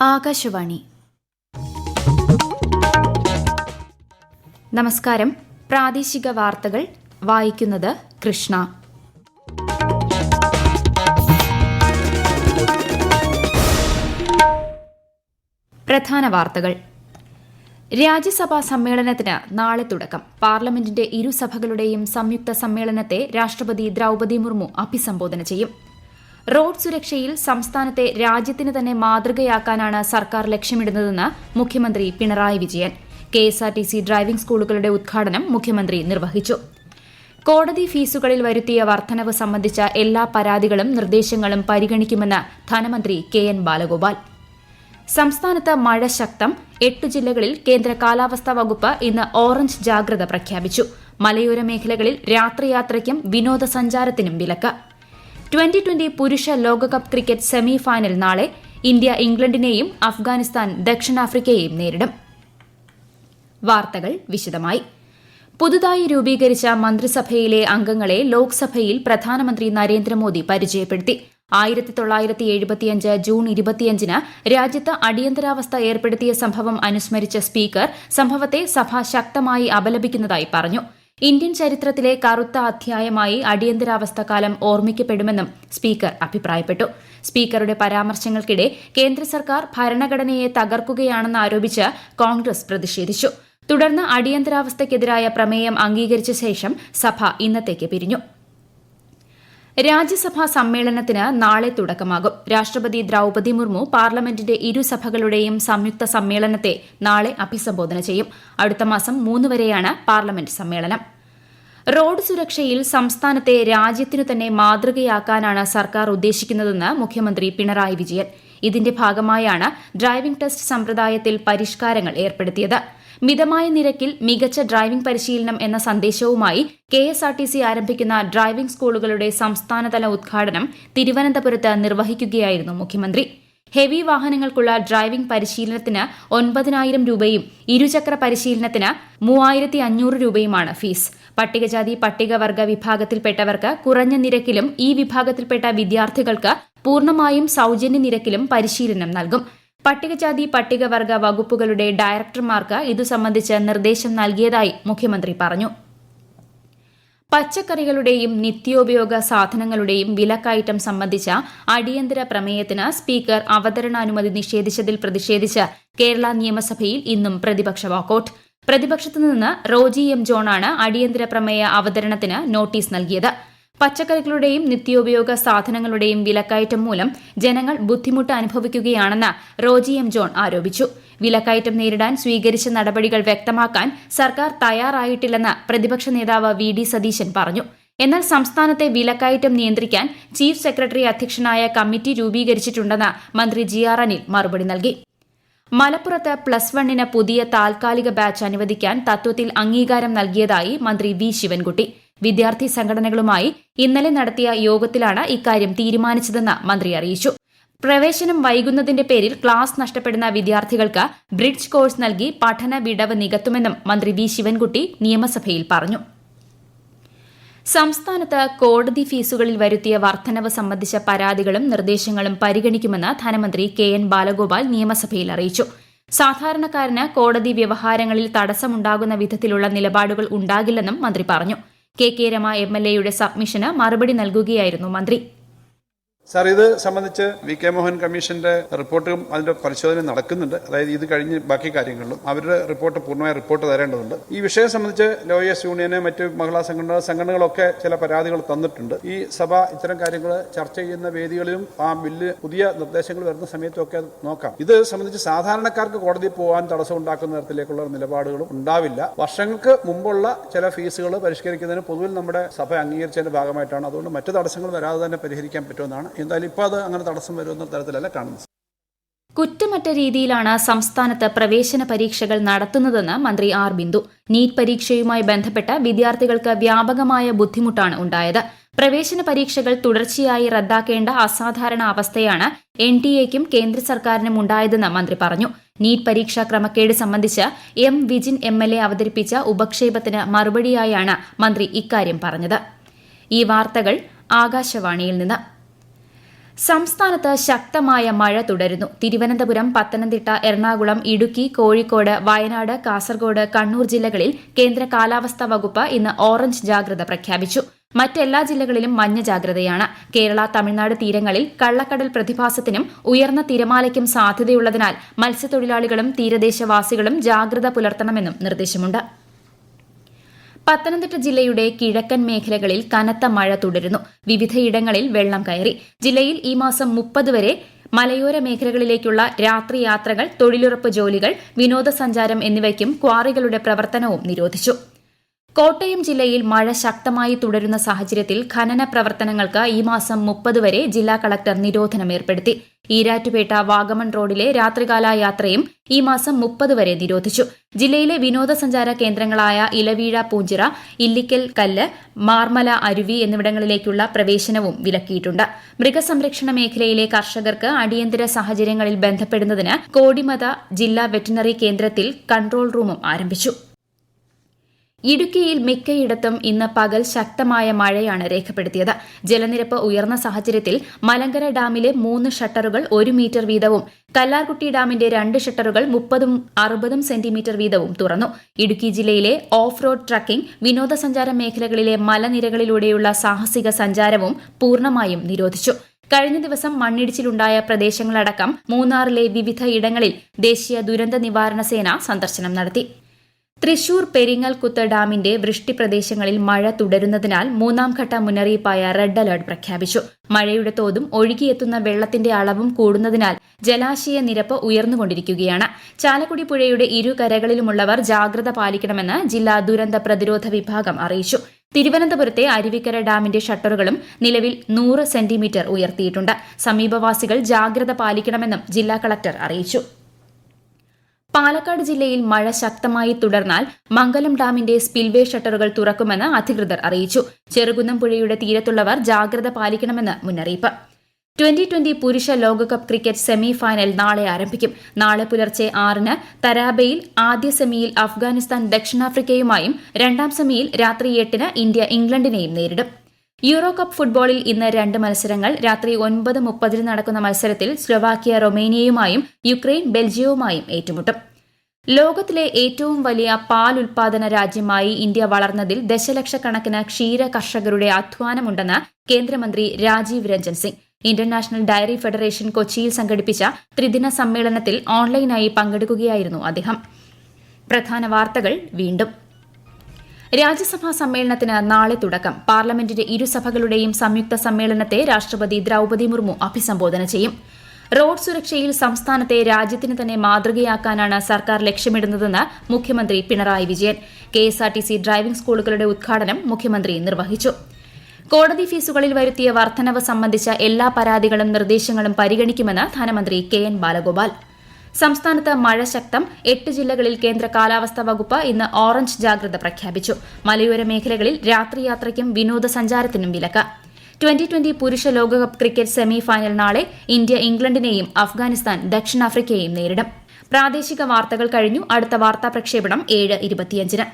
ആകാശവാണി. നമസ്കാരം. പ്രാദേശിക വാർത്തകൾ വായിക്കുന്നത് കൃഷ്ണ. പ്രധാന വാർത്തകൾ. രാജ്യസഭാ സമ്മേളനത്തിന് നാളെ തുടക്കം. പാർലമെന്റിന്റെ ഇരുസഭകളുടെയും സംയുക്ത സമ്മേളനത്തെ രാഷ്ട്രപതി ദ്രൌപദി മുർമു അഭിസംബോധന ചെയ്യും. റോഡ് സുരക്ഷയിൽ സംസ്ഥാനത്തെ രാജ്യത്തിന് തന്നെ മാതൃകയാക്കാനാണ് സർക്കാർ ലക്ഷ്യമിടുന്നതെന്ന് മുഖ്യമന്ത്രി പിണറായി വിജയൻ. കെഎസ്ആർടിസി ഡ്രൈവിംഗ് സ്കൂളുകളുടെ ഉദ്ഘാടനം മുഖ്യമന്ത്രി നിർവഹിച്ചു. കോടതി ഫീസുകളിൽ വരുത്തിയ വർധനവ് സംബന്ധിച്ച എല്ലാ പരാതികളും നിർദ്ദേശങ്ങളും പരിഗണിക്കുമെന്ന് ധനമന്ത്രി കെ.എൻ. ബാലഗോപാൽ. സംസ്ഥാനത്ത് മഴ ശക്തം. 8 ജില്ലകളിൽ കേന്ദ്ര കാലാവസ്ഥാ വകുപ്പ് ഇന്ന് ഓറഞ്ച് ജാഗ്രത പ്രഖ്യാപിച്ചു. മലയോര മേഖലകളിൽ രാത്രിയാത്രയ്ക്കും വിനോദസഞ്ചാരത്തിനും വിലക്ക്. 2020 പുരുഷ ലോകകപ്പ് ക്രിക്കറ്റ് സെമി ഫൈനൽ നാളെ. ഇന്ത്യ ഇംഗ്ലണ്ടിനെയും അഫ്ഗാനിസ്ഥാൻ ദക്ഷിണാഫ്രിക്കയെയും നേരിടും. വാർത്തകൾ വിശദമായി. പുതുതായി രൂപീകരിച്ച മന്ത്രിസഭയിലെ അംഗങ്ങളെ ലോക്സഭയിൽ പ്രധാനമന്ത്രി നരേന്ദ്രമോദി പരിചയപ്പെടുത്തി. 1975 ജൂൺ 25-ന് രാജ്യത്ത് അടിയന്തരാവസ്ഥ ഏർപ്പെടുത്തിയ സംഭവം അനുസ്മരിച്ച സ്പീക്കർ സംഭവത്തെ സഭ ശക്തമായി അപലപിക്കുന്നതായി പറഞ്ഞു. ഇന്ത്യൻ ചരിത്രത്തിലെ കറുത്ത അധ്യായമായി അടിയന്തരാവസ്ഥ കാലം ഓർമ്മിക്കപ്പെടുമെന്നും സ്പീക്കർ അഭിപ്രായപ്പെട്ടു. സ്പീക്കറുടെ പരാമർശങ്ങൾക്കിടെ കേന്ദ്ര സർക്കാർ ഭരണഘടനയെ തകർക്കുകയാണെന്ന് ആരോപിച്ച് കോൺഗ്രസ് പ്രതിഷേധിച്ചു. തുടർന്ന് അടിയന്തരാവസ്ഥയ്ക്കെതിരായ പ്രമേയം അംഗീകരിച്ച ശേഷം സഭ ഇന്നത്തേക്ക് പിരിഞ്ഞു. രാജ്യസഭാ സമ്മേളനത്തിന് നാളെ തുടക്കമാകും. രാഷ്ട്രപതി ദ്രൌപദി മുർമു പാർലമെന്റിന്റെ ഇരുസഭകളുടെയും സംയുക്ത സമ്മേളനത്തെ നാളെ അഭിസംബോധന ചെയ്യും. അടുത്ത മാസം 3 വരെയാണ് പാർലമെന്റ് സമ്മേളനം. റോഡ് സുരക്ഷയിൽ സംസ്ഥാനത്തെ രാജ്യത്തിനു തന്നെ മാതൃകയാക്കാനാണ് സർക്കാർ ഉദ്ദേശിക്കുന്നതെന്ന് മുഖ്യമന്ത്രി പിണറായി വിജയൻ. ഇതിന്റെ ഭാഗമായാണ് ഡ്രൈവിംഗ് ടെസ്റ്റ് സമ്പ്രദായത്തിൽ പരിഷ്കാരങ്ങൾ ഏർപ്പെടുത്തിയത്. മിതമായ നിരക്കിൽ മികച്ച ഡ്രൈവിംഗ് പരിശീലനം എന്ന സന്ദേശവുമായി കെഎസ്ആർടിസി ആരംഭിക്കുന്ന ഡ്രൈവിംഗ് സ്കൂളുകളുടെ സംസ്ഥാനതല ഉദ്ഘാടനം തിരുവനന്തപുരത്ത് നിർവഹിക്കുകയായിരുന്നു മുഖ്യമന്ത്രി. ഹെവി വാഹനങ്ങൾക്കുള്ള ഡ്രൈവിംഗ് പരിശീലനത്തിന് 9,000 രൂപയും ഇരുചക്ര പരിശീലനത്തിന് 3,500 രൂപയുമാണ് ഫീസ്. പട്ടികജാതി പട്ടികവർഗ വിഭാഗത്തിൽപ്പെട്ടവർക്ക് കുറഞ്ഞ നിരക്കിലും ഈ വിഭാഗത്തിൽപ്പെട്ട വിദ്യാർത്ഥികൾക്ക് പൂർണ്ണമായും സൌജന്യ നിരക്കിലും പരിശീലനം നൽകും. പട്ടികജാതി പട്ടികവർഗ വകുപ്പുകളുടെ ഡയറക്ടർമാർക്ക് ഇതു സംബന്ധിച്ച് നിർദ്ദേശം നൽകിയതായി മുഖ്യമന്ത്രി പറഞ്ഞു. പച്ചക്കറികളുടെയും നിത്യോപയോഗ സാധനങ്ങളുടെയും വിലക്കയറ്റം സംബന്ധിച്ച അടിയന്തര പ്രമേയത്തിന് സ്പീക്കർ അവതരണാനുമതി നിഷേധിച്ചതിൽ പ്രതിഷേധിച്ച് കേരള നിയമസഭയിൽ ഇന്നും പ്രതിപക്ഷ വാക്കൌട്ട്. പ്രതിപക്ഷത്തുനിന്ന് റോജി എം ജോണാണ് അടിയന്തര പ്രമേയ അവതരണത്തിന് നോട്ടീസ് നൽകിയത്. പച്ചക്കറികളുടെയും നിത്യോപയോഗ സാധനങ്ങളുടെയും വിലക്കയറ്റം മൂലം ജനങ്ങൾ ബുദ്ധിമുട്ട് അനുഭവിക്കുകയാണെന്ന് റോജി എം ജോൺ ആരോപിച്ചു. വിലക്കയറ്റം നേരിടാൻ സ്വീകരിച്ച നടപടികൾ വ്യക്തമാക്കാൻ സർക്കാർ തയ്യാറായിട്ടില്ലെന്ന് പ്രതിപക്ഷ നേതാവ് വി.ഡി. സതീശൻ പറഞ്ഞു. എന്നാൽ സംസ്ഥാനത്തെ വിലക്കയറ്റം നിയന്ത്രിക്കാൻ ചീഫ് സെക്രട്ടറി അധ്യക്ഷനായ കമ്മിറ്റി രൂപീകരിച്ചിട്ടുണ്ടെന്ന് മന്ത്രി ജി.ആർ. അനിൽ മറുപടി നൽകി. മലപ്പുറത്ത് +1 പുതിയ താൽക്കാലിക ബാച്ച് അനുവദിക്കാൻ തത്വത്തിൽ അംഗീകാരം നൽകിയതായി മന്ത്രി വി. ശിവൻകുട്ടി. വിദ്യാർത്ഥി സംഘടനകളുമായി ഇന്നലെ നടത്തിയ യോഗത്തിലാണ് ഇക്കാര്യം തീരുമാനിച്ചതെന്ന് മന്ത്രി അറിയിച്ചു. പ്രവേശനം വൈകുന്നതിന്റെ പേരിൽ ക്ലാസ് നഷ്ടപ്പെടുന്ന വിദ്യാർത്ഥികൾക്ക് ബ്രിഡ്ജ് കോഴ്സ് നൽകി പഠന വിടവ് നികത്തുമെന്നും മന്ത്രി വി. ശിവൻകുട്ടി നിയമസഭയിൽ പറഞ്ഞു. സംസ്ഥാനത്ത് കോടതി ഫീസുകളിൽ വരുത്തിയ വർധനവ് സംബന്ധിച്ച പരാതികളും നിർദ്ദേശങ്ങളും പരിഗണിക്കുമെന്ന് ധനമന്ത്രി കെ.എൻ. ബാലഗോപാൽ നിയമസഭയിൽ അറിയിച്ചു. സാധാരണക്കാരന് കോടതി വ്യവഹാരങ്ങളിൽ തടസ്സമുണ്ടാകുന്ന വിധത്തിലുള്ള നിലപാടുകൾ ഉണ്ടാകില്ലെന്നും മന്ത്രി പറഞ്ഞു. കെ രമ എംഎൽഎയുടെ സബ്മിഷന് മറുപടി നൽകുകയായിരുന്നു മന്ത്രി. സാർ, ഇത് സംബന്ധിച്ച് വി.കെ. മോഹൻ കമ്മീഷന്റെ റിപ്പോർട്ടും അതിന്റെ പരിശോധന നടക്കുന്നുണ്ട്. അതായത് ഇത് കഴിഞ്ഞ് ബാക്കി കാര്യങ്ങളിലും അവരുടെ പൂർണ്ണമായ റിപ്പോർട്ട് തരേണ്ടതുണ്ട്. ഈ വിഷയം സംബന്ധിച്ച് ലോയേഴ്സ് യൂണിയന് മറ്റ് മഹിളാ സംഘടനകളൊക്കെ ചില പരാതികൾ തന്നിട്ടുണ്ട്. ഈ സഭ ഇത്തരം കാര്യങ്ങൾ ചർച്ച ചെയ്യുന്ന വേദികളിലും ആ ബില്ല് പുതിയ നിർദ്ദേശങ്ങൾ വരുന്ന സമയത്തൊക്കെ അത് നോക്കാം. ഇത് സംബന്ധിച്ച് സാധാരണക്കാർക്ക് കോടതിയിൽ പോകാൻ തടസ്സം ഉണ്ടാക്കുന്ന തരത്തിലേക്കുള്ള നിലപാടുകളും ഉണ്ടാവില്ല. വർഷങ്ങൾക്ക് മുമ്പുള്ള ചില ഫീസുകൾ പരിഷ്കരിക്കുന്നതിന് പൊതുവിൽ നമ്മുടെ സഭ അംഗീകരിച്ചതിന്റെ ഭാഗമായിട്ടാണ്. അതുകൊണ്ട് മറ്റു തടസ്സങ്ങൾ വരാതെ തന്നെ പരിഹരിക്കാൻ പറ്റുമെന്നാണ്. എന്തായാലും ഇപ്പോൾ അത് അങ്ങനെ തടസ്സം വരുന്ന തരത്തിലല്ല കാണുന്നത്. കുറ്റമറ്റ രീതിയിലാണ് സംസ്ഥാനത്ത് പ്രവേശന പരീക്ഷകൾ നടത്തുന്നതെന്ന് മന്ത്രി ആർ ബിന്ദു. നീറ്റ് പരീക്ഷയുമായി ബന്ധപ്പെട്ട് വിദ്യാർത്ഥികൾക്ക് വ്യാപകമായ ബുദ്ധിമുട്ടാണ് ഉണ്ടായത്. പ്രവേശന പരീക്ഷകൾ തുടർച്ചയായി റദ്ദാക്കേണ്ട അസാധാരണ അവസ്ഥയാണ് എൻടിഎക്കും കേന്ദ്ര സർക്കാരിനും ഉണ്ടായതെന്ന് മന്ത്രി പറഞ്ഞു. നീറ്റ് പരീക്ഷാ ക്രമക്കേട് സംബന്ധിച്ച് എം വിജിൻ എംഎൽഎ അവതരിപ്പിച്ച ഉപക്ഷേപത്തിന് മറുപടിയായാണ് മന്ത്രി ഇക്കാര്യം പറഞ്ഞത്. ഈ വാർത്തകൾ ആകാശവാണിയിൽ നിന്ന്. സംസ്ഥാനത്ത് ശക്തമായ മഴ തുടരുന്നു. തിരുവനന്തപുരം, പത്തനംതിട്ട, എറണാകുളം, ഇടുക്കി, കോഴിക്കോട്, വയനാട്, കാസർഗോഡ്, കണ്ണൂർ ജില്ലകളിൽ കേന്ദ്ര കാലാവസ്ഥാ വകുപ്പ് ഇന്ന് ഓറഞ്ച് ജാഗ്രത പ്രഖ്യാപിച്ചു. മറ്റെല്ലാ ജില്ലകളിലും മഞ്ഞ ജാഗ്രതയാണ്. കേരള, തമിഴ്നാട് തീരങ്ങളിൽ കള്ളക്കടൽ പ്രതിഭാസത്തിനും ഉയർന്ന തിരമാലയ്ക്കും സാധ്യതയുള്ളതിനാൽ മത്സ്യത്തൊഴിലാളികളും തീരദേശവാസികളും ജാഗ്രത പുലർത്തണമെന്നും നിർദ്ദേശമുണ്ട്. പത്തനംതിട്ട ജില്ലയുടെ കിഴക്കൻ മേഖലകളിൽ കനത്ത മഴ തുടരുന്നു. വിവിധയിടങ്ങളിൽ വെള്ളം കയറി. ജില്ലയിൽ ഈ മാസം 30 വരെ മലയോര മേഖലകളിലേക്കുള്ള രാത്രി യാത്രകൾ, തൊഴിലുറപ്പ് ജോലികൾ, വിനോദസഞ്ചാരം എന്നിവയ്ക്കും ക്വാറികളുടെ പ്രവർത്തനവും നിരോധിച്ചു. കോട്ടയം ജില്ലയിൽ മഴ ശക്തമായി തുടരുന്ന സാഹചര്യത്തിൽ ഖനന പ്രവർത്തനങ്ങൾക്ക് ഈ മാസം 30 വരെ ജില്ലാ കളക്ടർ നിരോധനം ഏർപ്പെടുത്തി. ഈരാറ്റുപേട്ട വാഗമൺ റോഡിലെ രാത്രികാല യാത്രയും ഈ മാസം 30 വരെ നിരോധിച്ചു. ജില്ലയിലെ വിനോദസഞ്ചാര കേന്ദ്രങ്ങളായ ഇലവീഴ പൂഞ്ചിറ, ഇല്ലിക്കൽ കല്ല്, മാർമല അരുവി എന്നിവിടങ്ങളിലേക്കുള്ള പ്രവേശനവും വിലക്കിയിട്ടുണ്ട്. മൃഗസംരക്ഷണ മേഖലയിലെ കർഷകർക്ക് അടിയന്തര സാഹചര്യങ്ങളിൽ ബന്ധപ്പെടുന്നതിന് കോടിമത ജില്ലാ വെറ്റിനറി കേന്ദ്രത്തിൽ കൺട്രോൾ റൂമും ആരംഭിച്ചു. ഇടുക്കിയിൽ മിക്കയിടത്തും ഇന്ന് പകൽ ശക്തമായ മഴയാണ് രേഖപ്പെടുത്തിയത്. ജലനിരപ്പ് ഉയർന്ന സാഹചര്യത്തിൽ മലങ്കര ഡാമിലെ 3 ഷട്ടറുകൾ 1 മീറ്റർ വീതവും കല്ലാർകുട്ടി ഡാമിന്റെ 2 ഷട്ടറുകൾ 30-60 സെന്റിമീറ്റർ വീതവും തുറന്നു. ഇടുക്കി ജില്ലയിലെ ഓഫ് റോഡ് ട്രക്കിംഗ്, വിനോദസഞ്ചാര മേഖലകളിലെ മലനിരകളിലൂടെയുള്ള സാഹസിക സഞ്ചാരവും പൂർണ്ണമായും നിരോധിച്ചു. കഴിഞ്ഞ ദിവസം മണ്ണിടിച്ചിലുണ്ടായ പ്രദേശങ്ങളടക്കം മൂന്നാറിലെ വിവിധ ഇടങ്ങളിൽ ദേശീയ ദുരന്ത നിവാരണ സേന സന്ദർശനം നടത്തി. തൃശൂർ പെരിങ്ങൽകുത്ത് ഡാമിന്റെ വൃഷ്ടി പ്രദേശങ്ങളിൽ മഴ തുടരുന്നതിനാൽ 3ാം ഘട്ട മുന്നറിയിപ്പായ റെഡ് അലർട്ട് പ്രഖ്യാപിച്ചു. മഴയുടെ തോതും ഒഴുകിയെത്തുന്ന വെള്ളത്തിന്റെ അളവും കൂടുന്നതിനാൽ ജലാശയ നിരപ്പ് ഉയർന്നുകൊണ്ടിരിക്കുകയാണ്. ചാലക്കുടി പുഴയുടെ ഇരുകരകളിലുമുള്ളവർ ജാഗ്രത പാലിക്കണമെന്ന് ജില്ലാ ദുരന്ത പ്രതിരോധ വിഭാഗം അറിയിച്ചു. തിരുവനന്തപുരത്തെ അരുവിക്കര ഡാമിന്റെ ഷട്ടറുകളും നിലവിൽ 100 സെന്റിമീറ്റർ ഉയർത്തിയിട്ടുണ്ട്. സമീപവാസികൾ ജാഗ്രത പാലിക്കണമെന്നും ജില്ലാ കളക്ടർ അറിയിച്ചു. പാലക്കാട് ജില്ലയിൽ മഴ ശക്തമായി തുടർന്നാൽ മംഗലം ഡാമിന്റെ സ്പിൽവേ ഷട്ടറുകൾ തുറക്കുമെന്ന് അധികൃതർ അറിയിച്ചു. ചെറുകുന്നം പുഴയുടെ തീരത്തുള്ളവർ ജാഗ്രത പാലിക്കണമെന്ന് മുന്നറിയിപ്പ്. 2020 പുരുഷ ലോകകപ്പ് ക്രിക്കറ്റ് സെമി ഫൈനൽ നാളെ ആരംഭിക്കും. നാളെ പുലർച്ചെ 6-ന് തരാബയിൽ ആദ്യ സെമിയിൽ അഫ്ഗാനിസ്ഥാൻ ദക്ഷിണാഫ്രിക്കയുമായും 2ാം സെമിയിൽ രാത്രി 8-ന് ഇന്ത്യ ഇംഗ്ലണ്ടിനെയും നേരിടും. യൂറോ കപ്പ് ഫുട്ബോളിൽ ഇന്ന് 2 മത്സരങ്ങൾ. രാത്രി 9:30 നടക്കുന്ന മത്സരത്തിൽ സ്ലൊവാക്യ റൊമേനിയയുമായും യുക്രൈൻ ബെൽജിയവുമായും ഏറ്റുമുട്ടും. ലോകത്തിലെ ഏറ്റവും വലിയ പാൽ ഉൽപാദന രാജ്യമായി ഇന്ത്യ വളർന്നതിൽ ദശലക്ഷക്കണക്കിന് ക്ഷീര കർഷകരുടെ അധ്വാനമുണ്ടെന്ന് കേന്ദ്രമന്ത്രി Rajiv Ranjan Singh. International dairy federation കൊച്ചിയിൽ സംഘടിപ്പിച്ച ത്രിദിന സമ്മേളനത്തിൽ ഓൺലൈനായി പങ്കെടുക്കുകയായിരുന്നു അദ്ദേഹം. പ്രധാന വാർത്തകൾ വീണ്ടും. രാജ്യസഭാ സമ്മേളനത്തിന് നാളെ തുടക്കം. പാർലമെന്റിന്റെ ഇരുസഭകളുടെയും സംയുക്ത സമ്മേളനത്തെ രാഷ്ട്രപതി ദ്രൌപദി മുർമു അഭിസംബോധന ചെയ്യും. റോഡ് സുരക്ഷയിൽ സംസ്ഥാനത്തെ രാജ്യത്തിന് തന്നെ മാതൃകയാക്കാനാണ് സർക്കാർ ലക്ഷ്യമിടുന്നതെന്ന് മുഖ്യമന്ത്രി പിണറായി വിജയൻ. KSRTC ഡ്രൈവിംഗ് സ്കൂളുകളുടെ ഉദ്ഘാടനം മുഖ്യമന്ത്രി നിർവഹിച്ചു. കോടതി ഫീസുകളിൽ വരുത്തിയ വർധനവ് സംബന്ധിച്ച എല്ലാ പരാതികളും നിർദ്ദേശങ്ങളും പരിഗണിക്കുമെന്ന് ധനമന്ത്രി KN ബാലഗോപാൽ. സംസ്ഥാനത്ത് മഴ ശക്തം. 8 ജില്ലകളിൽ കേന്ദ്ര കാലാവസ്ഥാ വകുപ്പ് ഇന്ന് ഓറഞ്ച് ജാഗ്രത പ്രഖ്യാപിച്ചു. മലയോര മേഖലകളിൽ രാത്രിയാത്രയ്ക്കും വിനോദസഞ്ചാരത്തിനും വിലക്ക്. 2020 പുരുഷ ലോകകപ്പ് ക്രിക്കറ്റ് സെമി ഫൈനൽ നാളെ. ഇന്ത്യ ഇംഗ്ലണ്ടിനെയും അഫ്ഗാനിസ്ഥാൻ ദക്ഷിണാഫ്രിക്കയെയും നേരിടും. പ്രാദേശിക വാർത്തകൾ കഴിഞ്ഞു. അടുത്ത വാർത്താ പ്രക്ഷേപണം 7:25-ന്.